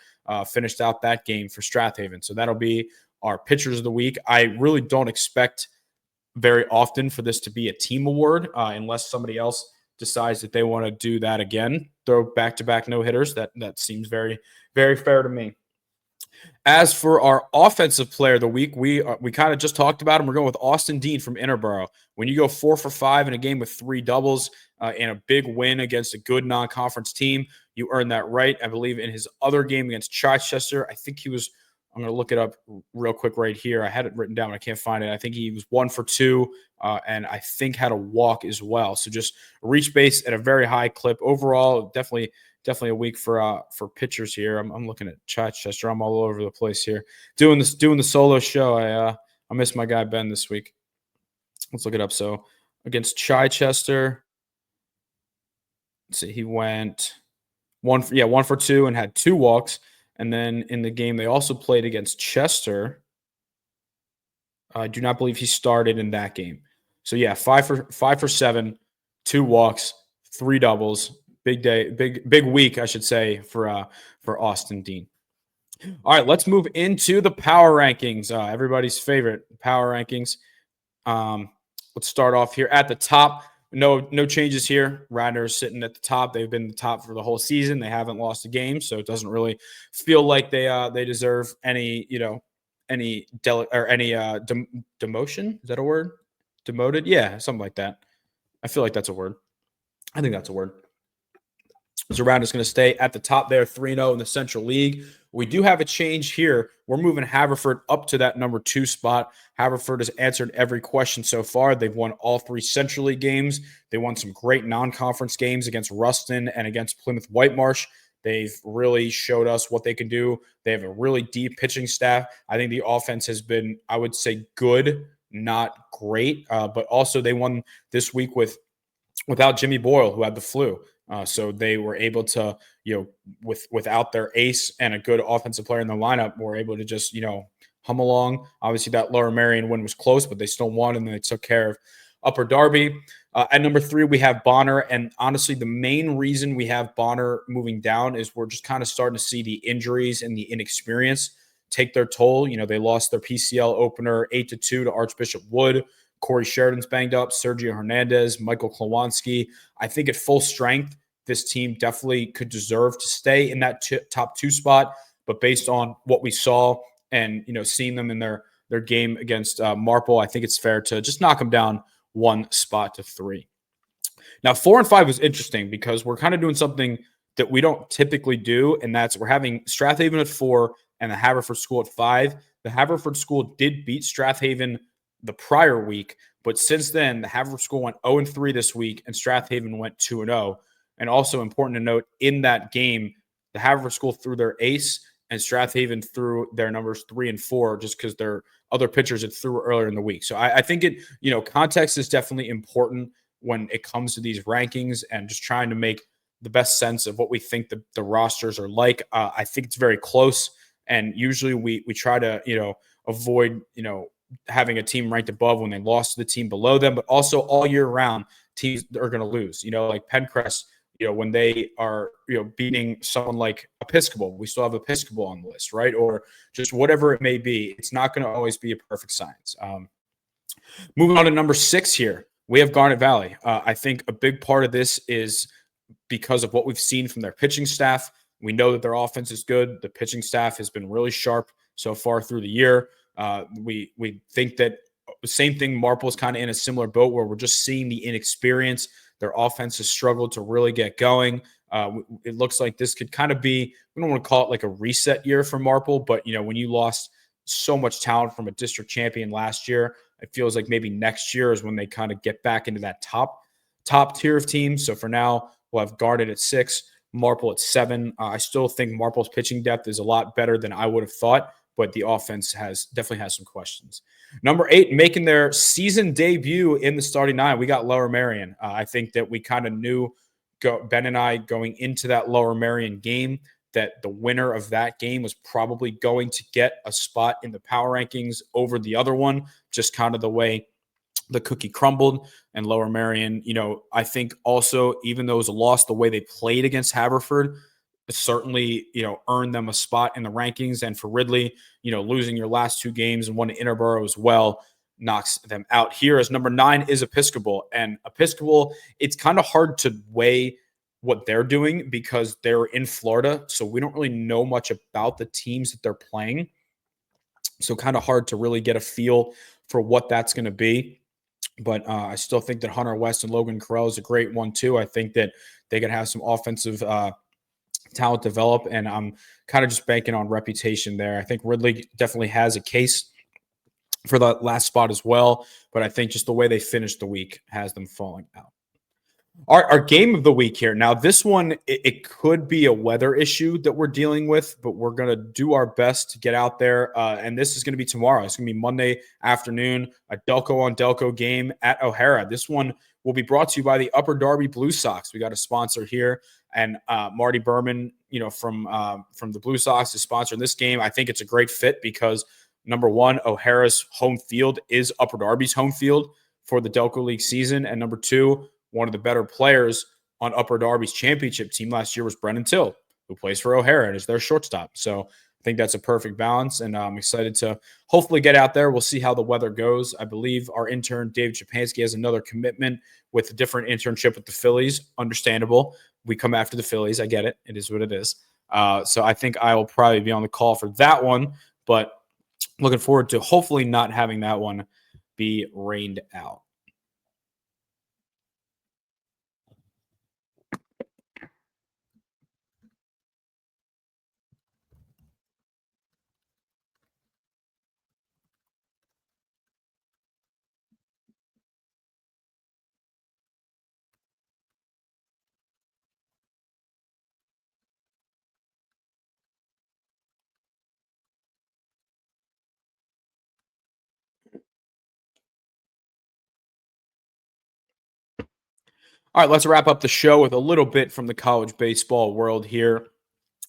finished out that game for Strath Haven. So that'll be our pitchers of the week. I really don't expect very often for this to be a team award unless somebody else decides that they want to do that again, throw back-to-back no-hitters. That seems very, very fair to me. As for our offensive player of the week, we kind of just talked about him. We're going with Austin Dean from Interborough. When you go 4 for 5 in a game with 3 doubles and a big win against a good non-conference team, you earn that right. I believe in his other game against Chichester, I think he was. I'm going to look it up real quick right here. I had it written down, I can't find it. I think he was 1 for 2, and I think had a walk as well. So just reach base at a very high clip. Overall, definitely a week for pitchers here. I'm looking at Chichester. I'm all over the place here. Doing the solo show. I missed my guy Ben this week. Let's look it up. So against Chichester, let's see, he went 1 for 2 and had 2 walks. And then in the game they also played against Chester, I do not believe he started in that game. So yeah, 5 for 7, 2 walks, 3 doubles. Big day, big week, I should say, for Austin Dean. All right, let's move into the power rankings. Everybody's favorite power rankings. Let's start off here at the top. No changes here. Radnor is sitting at the top. They've been the top for the whole season. They haven't lost a game, so it doesn't really feel like they deserve any demotion. Is that a word? Demoted? Yeah, something like that. I feel like that's a word. I think that's a word. So Radnor is going to stay at the top there, 3-0 in the Central League. We do have a change here. We're moving Haverford up to that number 2 spot. Haverford has answered every question so far. They've won all 3 Central League games. They won some great non-conference games against Ruston and against Plymouth Whitemarsh. They've really showed us what they can do. They have a really deep pitching staff. I think the offense has been, I would say, good, not great. But also they won this week without Jimmy Boyle, who had the flu. So they were able to, without their ace and a good offensive player in the lineup, were able to just, hum along. Obviously, that Lower Merion win was close, but they still won, and they took care of Upper Darby. At number 3, we have Bonner. And honestly, the main reason we have Bonner moving down is we're just kind of starting to see the injuries and the inexperience take their toll. They lost their PCL opener 8-2 to Archbishop Wood. Corey Sheridan's banged up, Sergio Hernandez, Michael Klawanski. I think at full strength, this team definitely could deserve to stay in that top 2 spot. But based on what we saw and, seeing them in their game against Marple, I think it's fair to just knock them down 1 spot to 3. Now, 4 and 5 was interesting because we're kind of doing something that we don't typically do, and that's we're having Strath Haven at 4 and the Haverford School at 5. The Haverford School did beat Strath Haven the prior week, but since then, the Haverford School went 0-3 this week, and Strath Haven went 2-0. And also important to note, in that game, the Haverford School threw their ace, and Strath Haven threw their numbers 3 and 4 just because their other pitchers had threw earlier in the week. So I think context is definitely important when it comes to these rankings and just trying to make the best sense of what we think the rosters are like. I think it's very close, and usually we try to avoid having a team ranked above when they lost to the team below them, but also all year round teams are going to lose, like Pencrest, when they are, beating someone like Episcopal, we still have Episcopal on the list, right? Or just whatever it may be. It's not going to always be a perfect science. Moving on to number 6 here, we have Garnet Valley. I think a big part of this is because of what we've seen from their pitching staff. We know that their offense is good. The pitching staff has been really sharp so far through the year. We think that the same thing, Marple's kind of in a similar boat where we're just seeing the inexperience. Their offense has struggled to really get going. It looks like this could kind of be, we don't want to call it like a reset year for Marple, but when you lost so much talent from a district champion last year, it feels like maybe next year is when they kind of get back into that top tier of teams. So for now, we'll have Garnet at 6, Marple at 7. I still think Marple's pitching depth is a lot better than I would have thought, but the offense definitely has some questions. Number 8, making their season debut in the starting 9, we got Lower Merion. I think that we kind of knew, Ben and I, going into that Lower Merion game, that the winner of that game was probably going to get a spot in the power rankings over the other one, just kind of the way the cookie crumbled. And Lower Merion, I think also, even though it was a loss, the way they played against Haverford certainly, earned them a spot in the rankings. And for Ridley, losing your last 2 games and one to Interborough as well knocks them out. Here as number 9 is Episcopal. And Episcopal, it's kind of hard to weigh what they're doing because they're in Florida. So we don't really know much about the teams that they're playing. So kind of hard to really get a feel for what that's going to be. But I still think that Hunter West and Logan Carell is a great one too. I think that they could have some offensive talent develop, and I'm kind of just banking on reputation there. I think Ridley definitely has a case for the last spot as well, but I think just the way they finished the week has them falling out. Our game of the week here. Now, this one, it could be a weather issue that we're dealing with, but we're going to do our best to get out there. And this is going to be tomorrow. It's going to be Monday afternoon, a Delco on Delco game at O'Hara. This one will be brought to you by the Upper Darby Blue Sox. We got a sponsor here, and Marty Berman, from the Blue Sox is sponsoring this game. I think it's a great fit because, number one, O'Hara's home field is Upper Darby's home field for the Delco League season. And number two, one of the better players on Upper Darby's championship team last year was Brennan Till, who plays for O'Hara and is their shortstop. So I think that's a perfect balance, and I'm excited to hopefully get out there. We'll see how the weather goes. I believe our intern, Dave Japansky, has another commitment with a different internship with the Phillies. Understandable. We come after the Phillies. I get it. It is what it is. So I think I will probably be on the call for that one, but looking forward to hopefully not having that one be rained out. All right, let's wrap up the show with a little bit from the college baseball world here.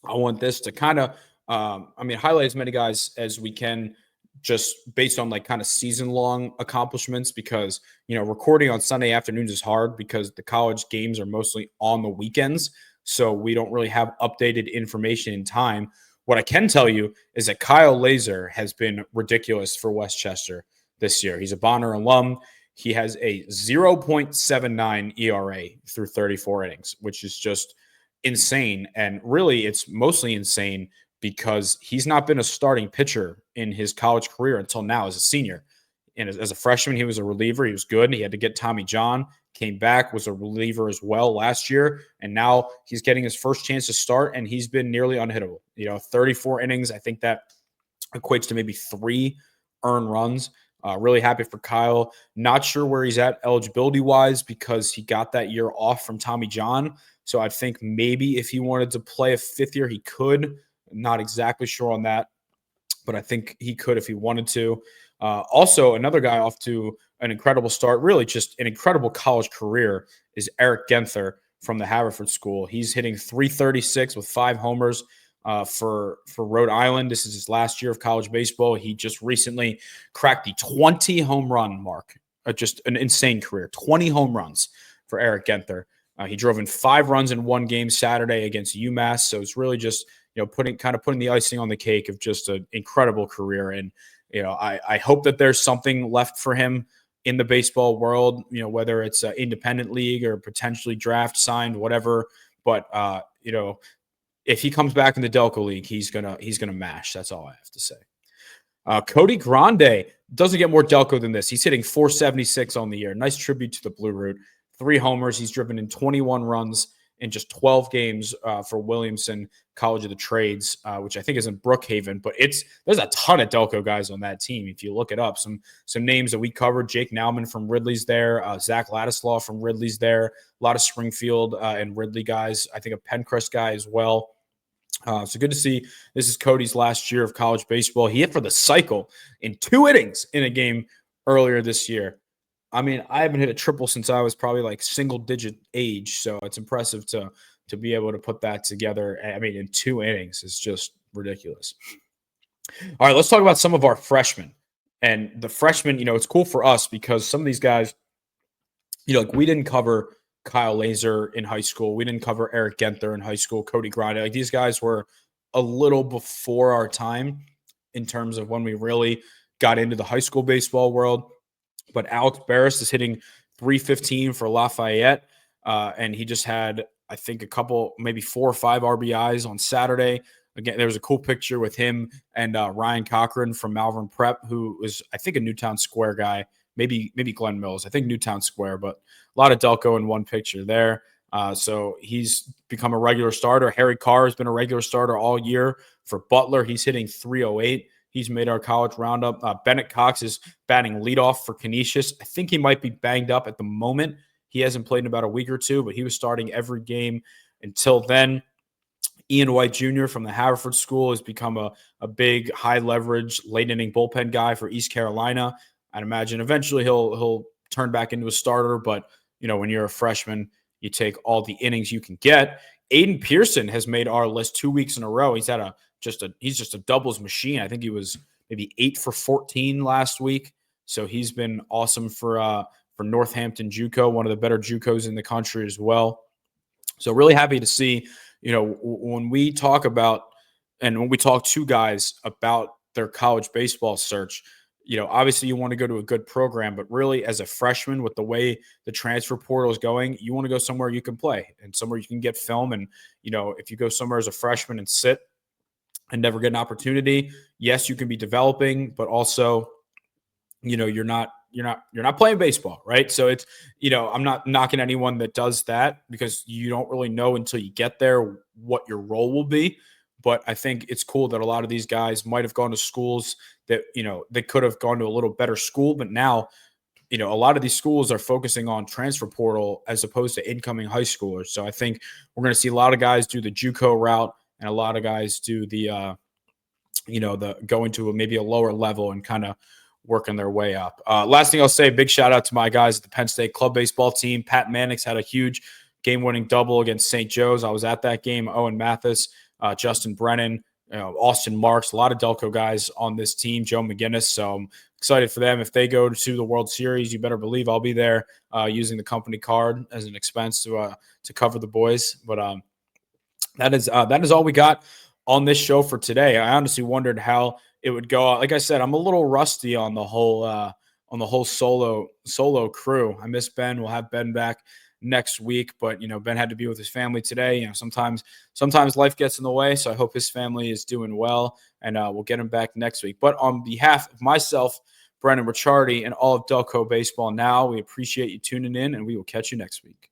I want this to kind of, highlight as many guys as we can, just based on like kind of season long accomplishments, because, recording on Sunday afternoons is hard because the college games are mostly on the weekends. So we don't really have updated information in time. What I can tell you is that Kyle Laser has been ridiculous for Westchester this year. He's a Bonner alum. He has a 0.79 ERA through 34 innings, which is just insane. And really, it's mostly insane because he's not been a starting pitcher in his college career until now as a senior. And as a freshman, he was a reliever. He was good. He had to get Tommy John, came back, was a reliever as well last year. And now he's getting his first chance to start, and he's been nearly unhittable. 34 innings. I think that equates to maybe 3 earned runs. Really happy for Kyle. Not sure where he's at eligibility-wise because he got that year off from Tommy John. So I think maybe if he wanted to play a 5th year, he could. Not exactly sure on that, but I think he could if he wanted to. Also, another guy off to an incredible start, really just an incredible college career, is Eric Genther from the Haverford School. He's hitting .336 with 5 homers for Rhode Island. This is his last year of college baseball. He just recently cracked the 20 home run mark. Just an insane career. 20 home runs for Eric Genther. He drove in 5 runs in one game Saturday against UMass. So it's really just, putting the icing on the cake of just an incredible career. And, I hope that there's something left for him in the baseball world, whether it's an independent league or potentially draft, signed, whatever. But, if he comes back in the Delco League, he's gonna mash. That's all I have to say. Cody Grande doesn't get more Delco than this. He's hitting .476 on the year. Nice tribute to the Blue Root. 3 homers. He's driven in 21 runs in just 12 games for Williamson College of the Trades, which I think is in Brookhaven. But there's a ton of Delco guys on that team. If you look it up, some names that we covered: Jake Nauman from Ridley's there, Zach Ladislaw from Ridley's there, a lot of Springfield and Ridley guys. I think a Pencrest guy as well. So good to see. This is Cody's last year of college baseball. He hit for the cycle in 2 innings in a game earlier this year. I mean, I haven't hit a triple since I was probably like single-digit age, so it's impressive to be able to put that together. I mean, in 2 innings is just ridiculous. All right, let's talk about some of our freshmen. And the freshmen, it's cool for us because some of these guys, we didn't cover Kyle Laser in high school. We didn't cover Eric Genther in high school, Cody Grande. Like, these guys were a little before our time in terms of when we really got into the high school baseball world. But Alex Barris is hitting .315 for Lafayette, and he just had I think a couple, maybe 4 or 5 RBIs on Saturday. Again, there was a cool picture with him and Ryan Cochran from Malvern Prep, who was, I think, a Newtown Square guy, maybe Glenn Mills. I think Newtown Square, but a lot of Delco in one picture there. So he's become a regular starter. Harry Carr has been a regular starter all year for Butler. He's hitting 308. He's made our college roundup. Bennett Cox is batting leadoff for Canisius. I think he might be banged up at the moment. He hasn't played in about a week or two, but he was starting every game until then. Ian White Jr. from the Haverford School has become a big, high leverage, late inning bullpen guy for East Carolina. I'd imagine eventually he'll turn back into a starter, but when you're a freshman, you take all the innings you can get. Aiden Pearson has made our list 2 weeks in a row. He's had he's just a doubles machine. I think he was maybe 8 for 14 last week. So he's been awesome for Northampton JUCO, one of the better JUCOs in the country as well. So really happy to see, when we talk about and when we talk to guys about their college baseball search, obviously you want to go to a good program, but really as a freshman with the way the transfer portal is going, you want to go somewhere you can play and somewhere you can get film. And, if you go somewhere as a freshman and sit and never get an opportunity, yes, you can be developing, but also, you're not playing baseball, right? So it's, I'm not knocking anyone that does that because you don't really know until you get there what your role will be. But I think it's cool that a lot of these guys might have gone to schools that, they could have gone to a little better school. But now, a lot of these schools are focusing on transfer portal as opposed to incoming high schoolers. So I think we're going to see a lot of guys do the JUCO route and a lot of guys do the, the going to maybe a lower level and kind of working their way up. Last thing I'll say, big shout out to my guys at the Penn State club baseball team. Pat Mannix had a huge game-winning double against St. Joe's. I was at that game. Owen Mathis, Justin Brennan, Austin Marks, a lot of Delco guys on this team, Joe McGinnis. So I'm excited for them. If they go to the World Series, you better believe I'll be there using the company card as an expense to cover the boys. But that is all we got on this show for today. I honestly wondered how it would go. Like I said, I'm a little rusty on the whole solo crew. I miss Ben. We'll have Ben back next week, but Ben had to be with his family today. Sometimes life gets in the way. So I hope his family is doing well, and we'll get him back next week. But on behalf of myself, Brendan Ricciardi, and all of Delco Baseball Now, we appreciate you tuning in, and we will catch you next week.